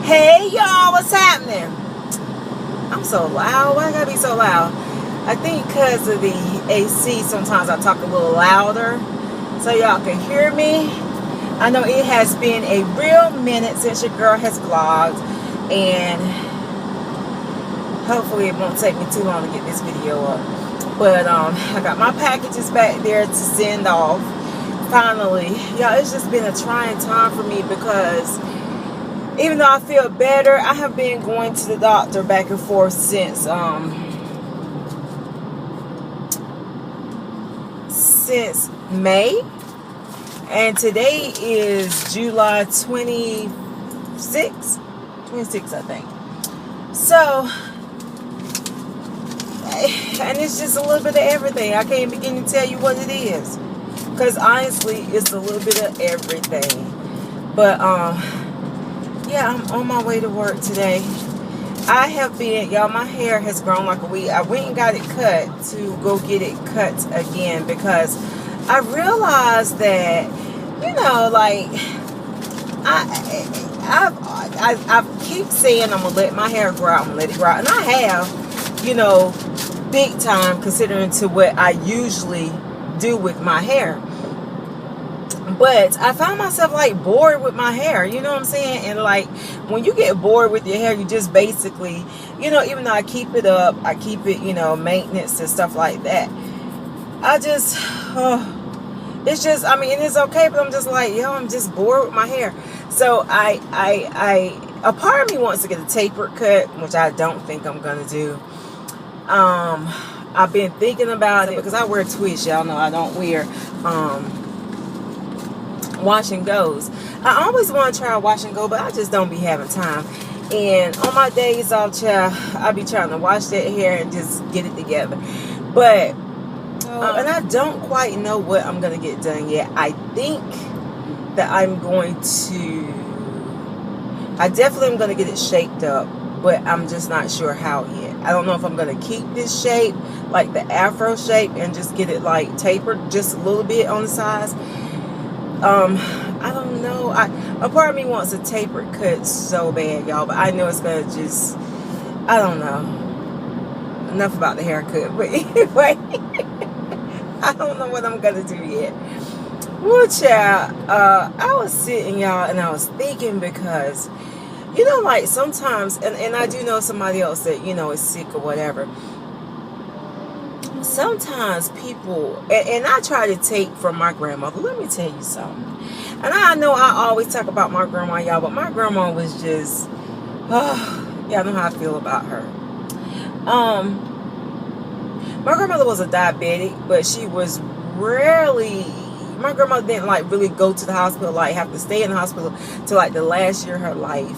Hey y'all, what's happening? I'm so loud. Why I gotta be so loud? I think because of the AC, sometimes I talk a little louder so y'all can hear me. I know it has been a real minute since your girl has vlogged, and hopefully it won't take me too long to get this video up. But I got my packages back there to send off. Finally, y'all, it's just been a trying time for me because even though I feel better, I have been going to the doctor back and forth since May, and today is July 26th, I think. So, and it's just a little bit of everything. I can't begin to tell you what it is, because honestly, it's a little bit of everything. But yeah, I'm on my way to work today. I have been, y'all, my hair has grown like a weed. I went and got it cut to go get it cut again because I realized that, you know, like, I keep saying I'm going to let my hair grow out, I'm going to let it grow out. And I have, you know, big time considering to what I usually do with my hair. But I found myself like bored with my hair, you know what I'm saying? And like when you get bored with your hair, you just basically, you know, even though I keep it up, I keep it, you know, maintenance and stuff like that. I just, it's just, I mean, it's okay, but I'm just like, yo, I'm just bored with my hair. So a part of me wants to get a tapered cut, which I don't think I'm gonna do. I've been thinking about it because I wear twists, y'all know I don't wear wash and goes. I always want to try a wash and go, but I just don't be having time. And on my days off, child, I be trying to wash that hair and just get it together. But and I don't quite know what I'm gonna get done yet. I think that I definitely am gonna get it shaped up, but I'm just not sure how yet. I don't know if I'm gonna keep this shape, like the afro shape, and just get it like tapered just a little bit on the sides. I don't know. A part of me wants a tapered cut so bad, y'all, but I know it's gonna just, I don't know. Enough about the haircut, but anyway, I don't know what I'm gonna do yet. Well, child, I was sitting, y'all, and I was thinking because, you know, like sometimes, and I do know somebody else that, you know, is sick or whatever. Sometimes people, and I try to take from my grandmother. Let me tell you something. And I know I always talk about my grandma, y'all, but my grandma was just, y'all know how I feel about her. My grandmother was a diabetic, but she was rarely, my grandmother didn't like really go to the hospital, like have to stay in the hospital till like the last year of her life,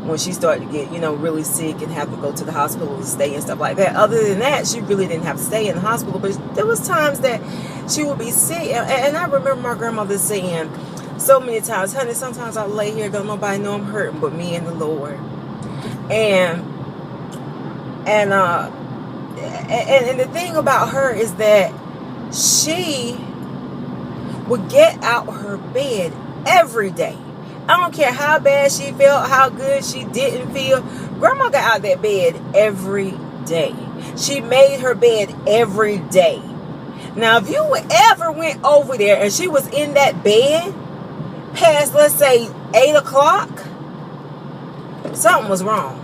when she started to get, you know, really sick and have to go to the hospital to stay and stuff like that. Other than that, she really didn't have to stay in the hospital. But there was times that she would be sick. And I remember my grandmother saying so many times, honey, sometimes I lay here, don't nobody know I'm hurting but me and the Lord. And the thing about her is that she would get out her bed every day. I don't care how bad she felt, how good she didn't feel. Grandma got out of that bed every day. She made her bed every day. Now, if you ever went over there and she was in that bed past, let's say, 8 o'clock, something was wrong.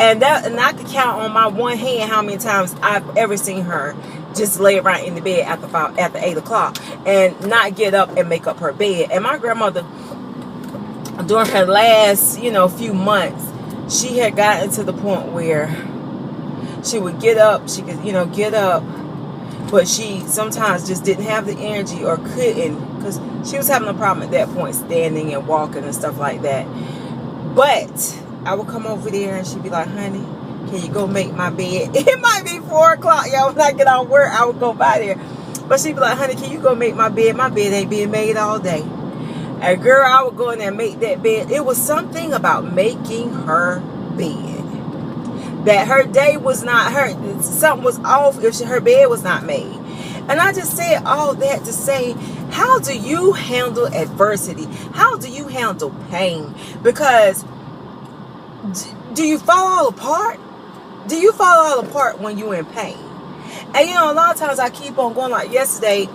And I could count on my one hand how many times I've ever seen her just lay around in the bed after 8 o'clock and not get up and make up her bed. And my grandmother, during her last, you know, few months, she had gotten to the point where she would get up, she could, you know, get up, but she sometimes just didn't have the energy or couldn't, because she was having a problem at that point, standing and walking and stuff like that. But I would come over there and she'd be like, honey, can you go make my bed? It might be 4 o'clock, y'all, when I get off work, I would go by there. But she'd be like, honey, can you go make my bed? My bed ain't being made all day. And girl, I would go in there and make that bed. It was something about making her bed that her day was not her. Something was off if her bed was not made. And I just said all that to say, how do you handle adversity? How do you handle pain? Because Do you fall all apart? Do you fall all apart when you're in pain? And you know, a lot of times I keep on going. Like yesterday,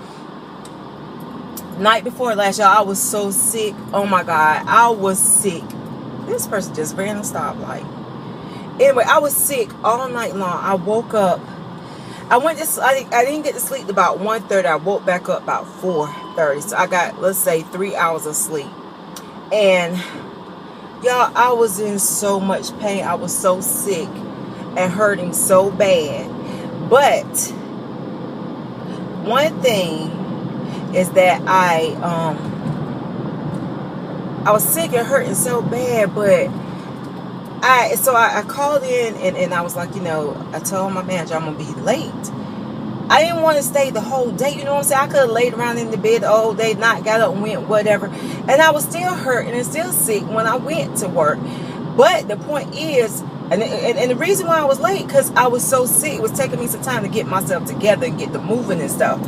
night before last, y'all, I was so sick. Oh my God, I was sick. This person just ran a stoplight. Anyway, I was sick all night long. I woke up. I didn't get to sleep about 1:30. I woke back up about 4:30. So I got, let's say, 3 hours of sleep. And y'all, I was in so much pain. I was so sick and hurting so bad. But one thing is that I was sick and hurting so bad, but I called in and I was like, you know, I told my manager I'm gonna be late. I didn't want to stay the whole day, you know what I'm saying? I could have laid around in the bed the whole day, not got up and went, whatever. And I was still hurting and still sick when I went to work. But the point is, and the reason why I was late, because I was so sick, it was taking me some time to get myself together and get the moving and stuff.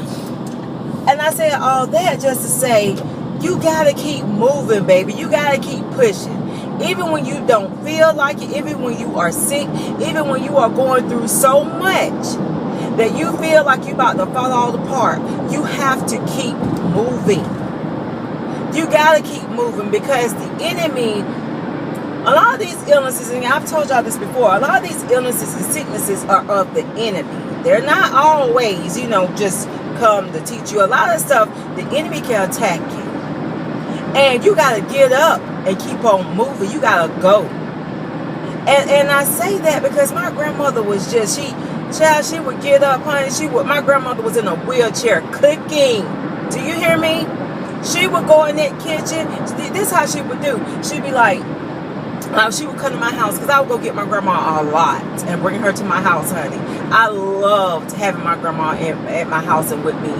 And I said all that just to say, you gotta keep moving, baby. You gotta keep pushing. Even when you don't feel like it, even when you are sick, even when you are going through so much that you feel like you're about to fall all apart, you have to keep moving. You gotta keep moving, because the enemy, a lot of these illnesses, and I've told y'all this before, a lot of these illnesses and sicknesses are of the enemy. They're not always, you know, just come to teach you. A lot of stuff, the enemy can attack you. And you got to get up and keep on moving. You got to go. And I say that because my grandmother was just, she would get up, honey. My grandmother was in a wheelchair cooking. Do you hear me? She would go in that kitchen. This is how she would do. She'd be like, she would come to my house, because I would go get my grandma a lot and bring her to my house, honey. I loved having my grandma at my house and with me.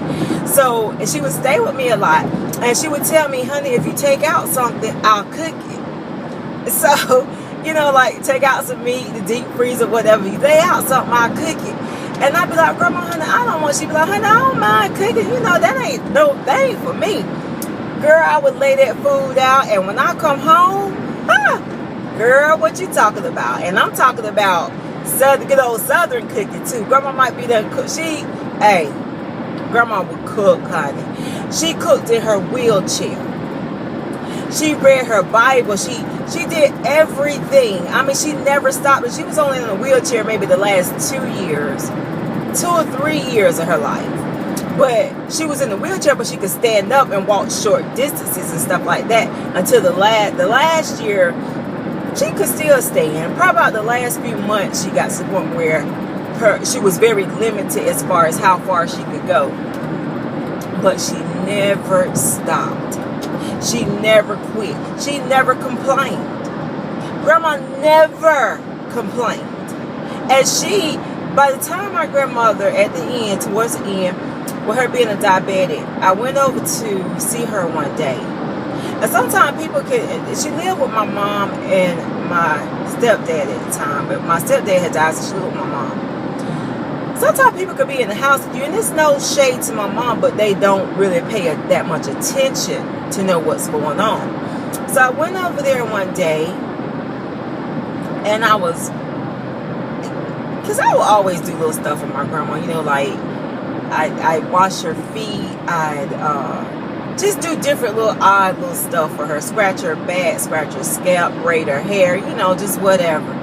So, and she would stay with me a lot. And she would tell me, honey, if you take out something, I'll cook it. So, you know, like take out some meat, the deep freeze or whatever. You lay out something, I'll cook it. And I'd be like, Grandma, honey, I don't want. She'd be like, honey, I don't mind cooking. You know, that ain't no thing for me. Girl, I would lay that food out. And when I come home, girl, what you talking about? And I'm talking about good old Southern cooking too. Grandma might be there cook. Grandma would cook, honey. She cooked in her wheelchair. She read her Bible. She did everything. I mean, she never stopped. And she was only in a wheelchair maybe the last 2 or 3 years of her life. But she was in the wheelchair, but she could stand up and walk short distances and stuff like that until the last year. She could still stand. Probably about the last few months, she got to the point where she was very limited as far as how far she could go. But she never stopped. She never quit. She never complained. Grandma never complained. And by the time my grandmother, at the end, towards the end, with her being a diabetic, I went over to see her one day. And sometimes she lived with my mom and my stepdad at the time. But my stepdad had died, so she lived with my mom. Sometimes people could be in the house with you, and there's no shade to my mom, but they don't really pay that much attention to know what's going on. So I went over there one day, and because I would always do little stuff with my grandma, you know, like I'd wash her feet, I'd just do different odd little stuff for her. Scratch her back, scratch her scalp, braid her hair, you know, just whatever.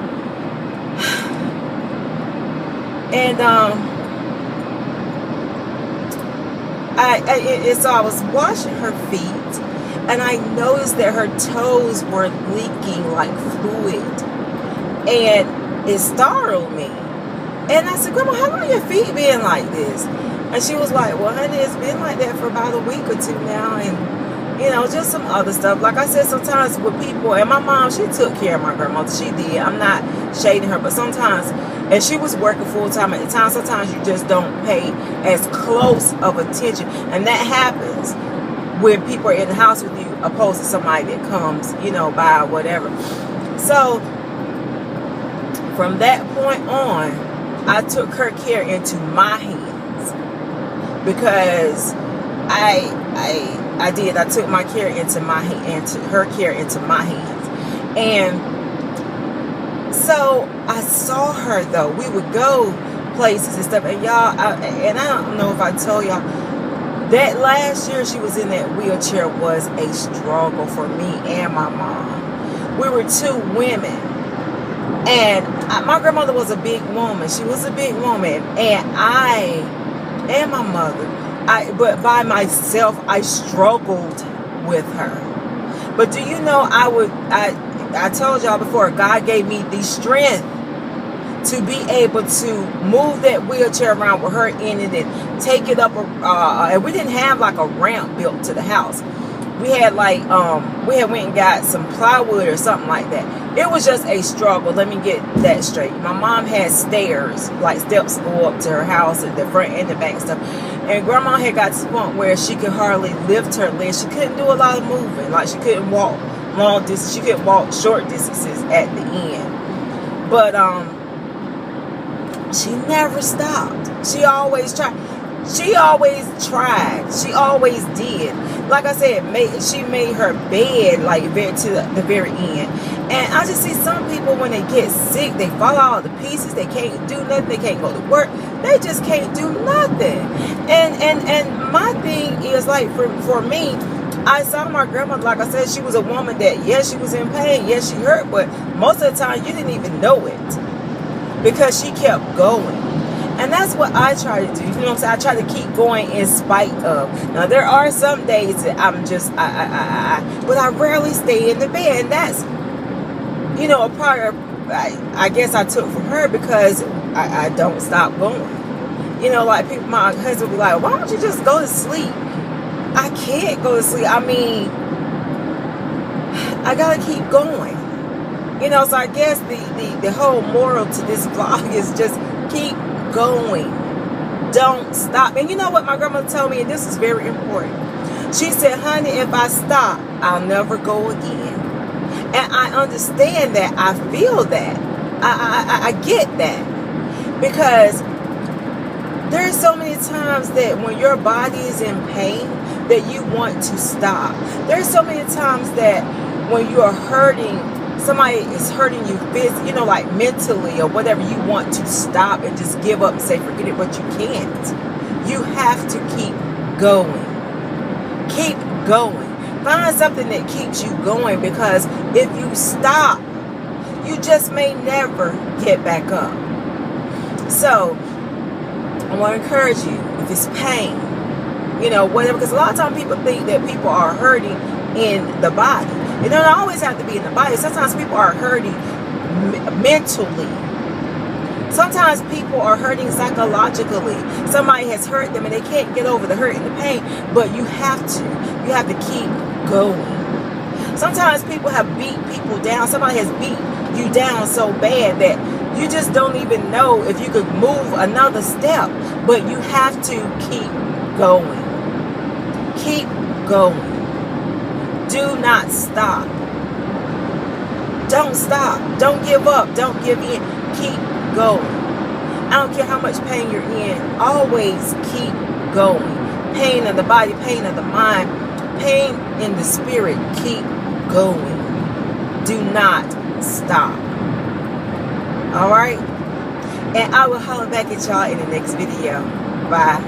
And so I was washing her feet, and I noticed that her toes were leaking like fluid, and it startled me. And I said, Grandma, how long your feet been like this? And she was like, well, honey, it's been like that for about a week or two now. And, you know, just some other stuff. Like I said, sometimes with people, and my mom, she took care of my grandmother. She did. I'm not shading her, but sometimes, and she was working full time at the time, sometimes you just don't pay as close of attention. And that happens when people are in the house with you, opposed to somebody that comes, you know, by or whatever. So, from that point on, I took her care into my hands. Because I took my care into my hand, her care into my hands. And So I saw her though. We would go places and stuff, and y'all, and I don't know if I told y'all, that last year she was in that wheelchair was a struggle for me and my mom. We were two women, and my grandmother was a big woman. She was a big woman, and and my mother, but by myself, I struggled with her. But do you know, I told y'all before, God gave me the strength to be able to move that wheelchair around with her in it and take it up. And we didn't have like a ramp built to the house. We had like, we had went and got some plywood or something like that. It was just a struggle. Let me get that straight. My mom had stairs, like steps go up to her house at the front and the back and stuff. And grandma had got to the point where she could hardly lift her legs. She couldn't do a lot of moving. Like she couldn't walk long distance. She couldn't walk short distances at the end. But, she never stopped. She always tried. She always tried. She always did. Like I said, she made her bed like to the very end. And I just see some people when they get sick, they fall out of the pieces. They can't do nothing. They can't go to work. They just can't do nothing. And my thing is like for me, I saw my grandmother, like I said, she was a woman that, yes, she was in pain. Yes, she hurt. But most of the time, you didn't even know it, because she kept going. And that's what I try to do. You know what I'm saying? I try to keep going in spite of. Now, there are some days that I'm just, but I rarely stay in the bed. And that's, you know, a part of, I guess I took from her, because I don't stop going. You know, like people, my husband will be like, why don't you just go to sleep? I can't go to sleep. I mean, I gotta keep going. You know, so I guess the whole moral to this vlog is just keep going. Don't stop. And you know what my grandmother told me, and this is very important. She said, honey, if I stop, I'll never go again. And I understand that. I feel that. I get that. Because there's so many times that when your body is in pain, that you want to stop. There's so many times that when you are hurting, somebody is hurting you physically, you know, like mentally or whatever, you want to stop and just give up and say, forget it, but you can't. You have to keep going. Keep going. Find something that keeps you going, because if you stop, you just may never get back up. So, I want to encourage you, if it's pain, you know, whatever, because a lot of times people think that people are hurting in the body. It don't always have to be in the body. Sometimes people are hurting mentally. Sometimes people are hurting psychologically. Somebody has hurt them and they can't get over the hurt and the pain, but you have to keep going. Sometimes people have beat people down. Somebody has beat you down so bad that you just don't even know if you could move another step, but you have to keep going. Keep going. Do not stop. Don't stop. Don't give up. Don't give in. Keep going. I don't care how much pain you're in. Always keep going. Pain of the body, pain of the mind, pain in the spirit. Keep going. Do not stop. Alright? And I will holler back at y'all in the next video. Bye.